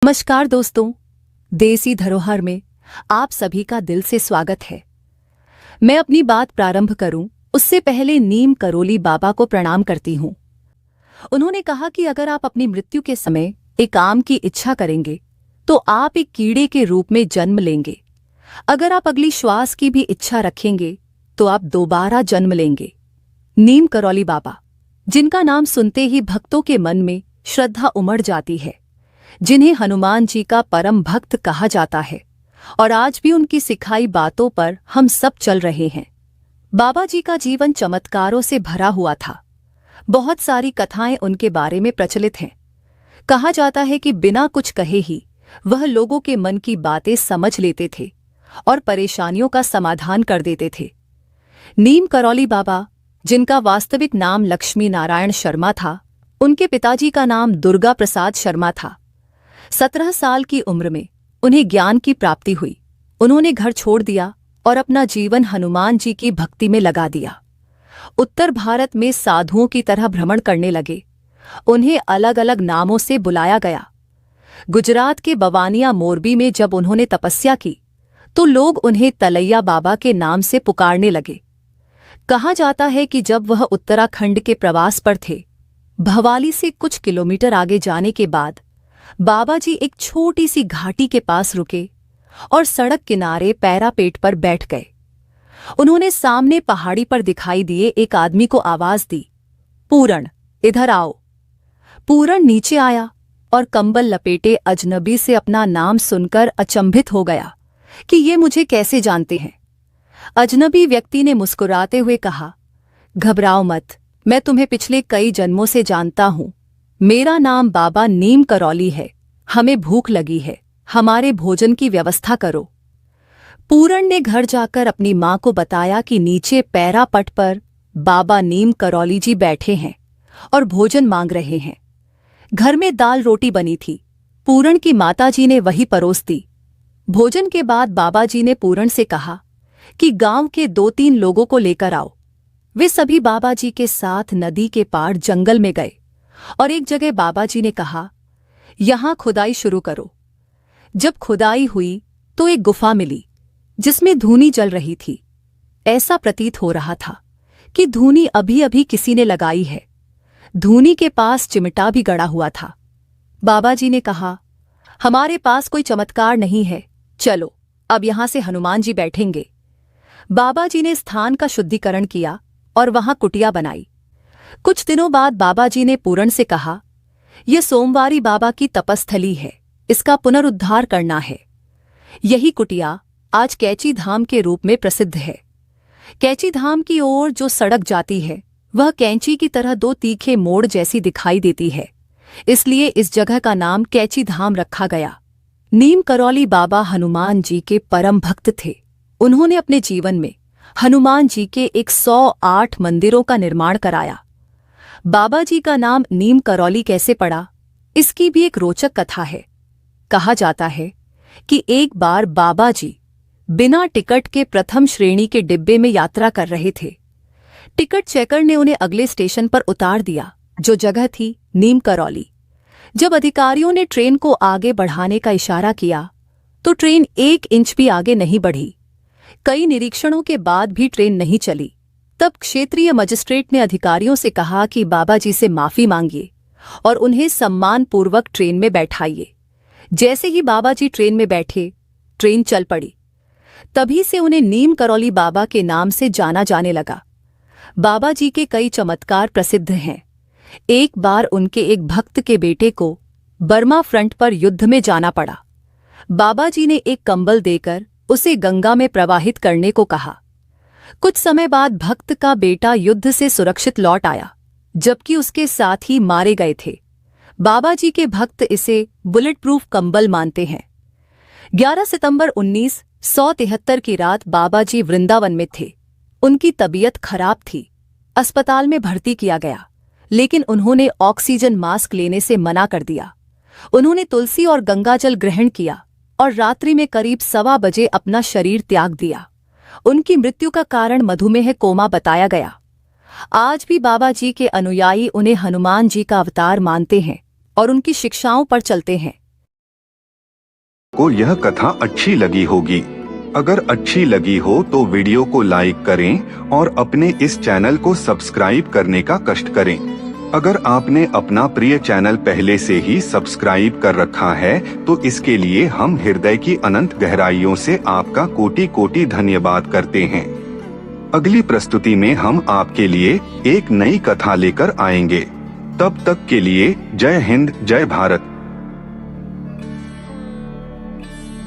नमस्कार दोस्तों, देसी धरोहर में आप सभी का दिल से स्वागत है। मैं अपनी बात प्रारंभ करूं उससे पहले नीम करोली बाबा को प्रणाम करती हूं। उन्होंने कहा कि अगर आप अपनी मृत्यु के समय एक आम की इच्छा करेंगे तो आप एक कीड़े के रूप में जन्म लेंगे। अगर आप अगली श्वास की भी इच्छा रखेंगे तो आप दोबारा जन्म लेंगे। नीम करोली बाबा, जिनका नाम सुनते ही भक्तों के मन में श्रद्धा उमड़ जाती है, जिन्हें हनुमान जी का परम भक्त कहा जाता है और आज भी उनकी सिखाई बातों पर हम सब चल रहे हैं। बाबा जी का जीवन चमत्कारों से भरा हुआ था। बहुत सारी कथाएं उनके बारे में प्रचलित हैं। कहा जाता है कि बिना कुछ कहे ही वह लोगों के मन की बातें समझ लेते थे और परेशानियों का समाधान कर देते थे। नीम करोली बाबा, जिनका वास्तविक नाम लक्ष्मी नारायण शर्मा था, उनके पिताजी का नाम दुर्गा प्रसाद शर्मा था। 17 साल की उम्र में उन्हें ज्ञान की प्राप्ति हुई। उन्होंने घर छोड़ दिया और अपना जीवन हनुमान जी की भक्ति में लगा दिया। उत्तर भारत में साधुओं की तरह भ्रमण करने लगे। उन्हें अलग अलग नामों से बुलाया गया। गुजरात के बवानिया मोरबी में जब उन्होंने तपस्या की तो लोग उन्हें तलैया बाबा के नाम से पुकारने लगे। कहा जाता है कि जब वह उत्तराखंड के प्रवास पर थे, भवाली से कुछ किलोमीटर आगे जाने के बाद बाबा जी एक छोटी सी घाटी के पास रुके और सड़क किनारे पैरापेट पर बैठ गए। उन्होंने सामने पहाड़ी पर दिखाई दिए एक आदमी को आवाज दी, पूरण, इधर आओ। पूरण नीचे आया और कंबल लपेटे अजनबी से अपना नाम सुनकर अचंभित हो गया कि ये मुझे कैसे जानते हैं। अजनबी व्यक्ति ने मुस्कुराते हुए कहा, घबराओ मत, मैं तुम्हें पिछले कई जन्मों से जानता हूं। मेरा नाम बाबा नीम करोली है। हमें भूख लगी है, हमारे भोजन की व्यवस्था करो। पूरण ने घर जाकर अपनी मां को बताया कि नीचे पैरापट पर बाबा नीम करोली जी बैठे हैं और भोजन मांग रहे हैं। घर में दाल रोटी बनी थी। पूरण की माताजी ने वही परोस दी। भोजन के बाद बाबा जी ने पूरण से कहा कि गांव के 2-3 लोगों को लेकर आओ। वे सभी बाबा जी के साथ नदी के पार जंगल में गए और एक जगह बाबा जी ने कहा, यहां खुदाई शुरू करो। जब खुदाई हुई तो एक गुफा मिली जिसमें धूनी जल रही थी। ऐसा प्रतीत हो रहा था कि धूनी अभी अभी किसी ने लगाई है। धूनी के पास चिमटा भी गड़ा हुआ था। बाबा जी ने कहा, हमारे पास कोई चमत्कार नहीं है, चलो अब यहां से हनुमान जी बैठेंगे। बाबा जी ने स्थान का शुद्धिकरण किया और वहां कुटिया बनाई। कुछ दिनों बाद बाबा जी ने पूरण से कहा, यह सोमवारी बाबा की तपस्थली है, इसका पुनरुद्धार करना है। यही कुटिया आज कैची धाम के रूप में प्रसिद्ध है। कैची धाम की ओर जो सड़क जाती है वह कैंची की तरह 2 तीखे मोड़ जैसी दिखाई देती है, इसलिए इस जगह का नाम कैची धाम रखा गया। नीम करोली बाबा हनुमान जी के परम भक्त थे। उन्होंने अपने जीवन में हनुमान जी के 108 मंदिरों का निर्माण कराया। बाबा जी का नाम नीम करोली कैसे पड़ा, इसकी भी एक रोचक कथा है। कहा जाता है कि एक बार बाबा जी बिना टिकट के प्रथम श्रेणी के डिब्बे में यात्रा कर रहे थे। टिकट चेकर ने उन्हें अगले स्टेशन पर उतार दिया, जो जगह थी नीम करोली। जब अधिकारियों ने ट्रेन को आगे बढ़ाने का इशारा किया तो ट्रेन 1 इंच भी आगे नहीं बढ़ी। कई निरीक्षणों के बाद भी ट्रेन नहीं चली। तब क्षेत्रीय मजिस्ट्रेट ने अधिकारियों से कहा कि बाबा जी से माफी मांगिए और उन्हें सम्मानपूर्वक ट्रेन में बैठाइए। जैसे ही बाबा जी ट्रेन में बैठे, ट्रेन चल पड़ी। तभी से उन्हें नीम करोली बाबा के नाम से जाना जाने लगा। बाबा जी के कई चमत्कार प्रसिद्ध हैं। एक बार उनके एक भक्त के बेटे को बर्मा फ्रंट पर युद्ध में जाना पड़ा। बाबा जी ने एक कंबल देकर उसे गंगा में प्रवाहित करने को कहा। कुछ समय बाद भक्त का बेटा युद्ध से सुरक्षित लौट आया, जबकि उसके साथ ही मारे गए थे। बाबा जी के भक्त इसे बुलेट प्रूफ कंबल मानते हैं। 11 सितंबर 1973 की रात बाबा जी वृंदावन में थे। उनकी तबीयत खराब थी। अस्पताल में भर्ती किया गया, लेकिन उन्होंने ऑक्सीजन मास्क लेने से मना कर दिया। उन्होंने तुलसी और गंगाजल ग्रहण किया और रात्रि में करीब 1:15 बजे अपना शरीर त्याग दिया। उनकी मृत्यु का कारण मधुमेह कोमा बताया गया। आज भी बाबा जी के अनुयायी उन्हें हनुमान जी का अवतार मानते हैं और उनकी शिक्षाओं पर चलते हैं। को यह कथा अच्छी लगी होगी। अगर अच्छी लगी हो तो वीडियो को लाइक करें और अपने इस चैनल को सब्सक्राइब करने का कष्ट करें। अगर आपने अपना प्रिय चैनल पहले से ही सब्सक्राइब कर रखा है तो इसके लिए हम हृदय की अनंत गहराइयों से आपका कोटि कोटि धन्यवाद करते हैं। अगली प्रस्तुति में हम आपके लिए एक नई कथा लेकर आएंगे। तब तक के लिए जय हिंद, जय भारत।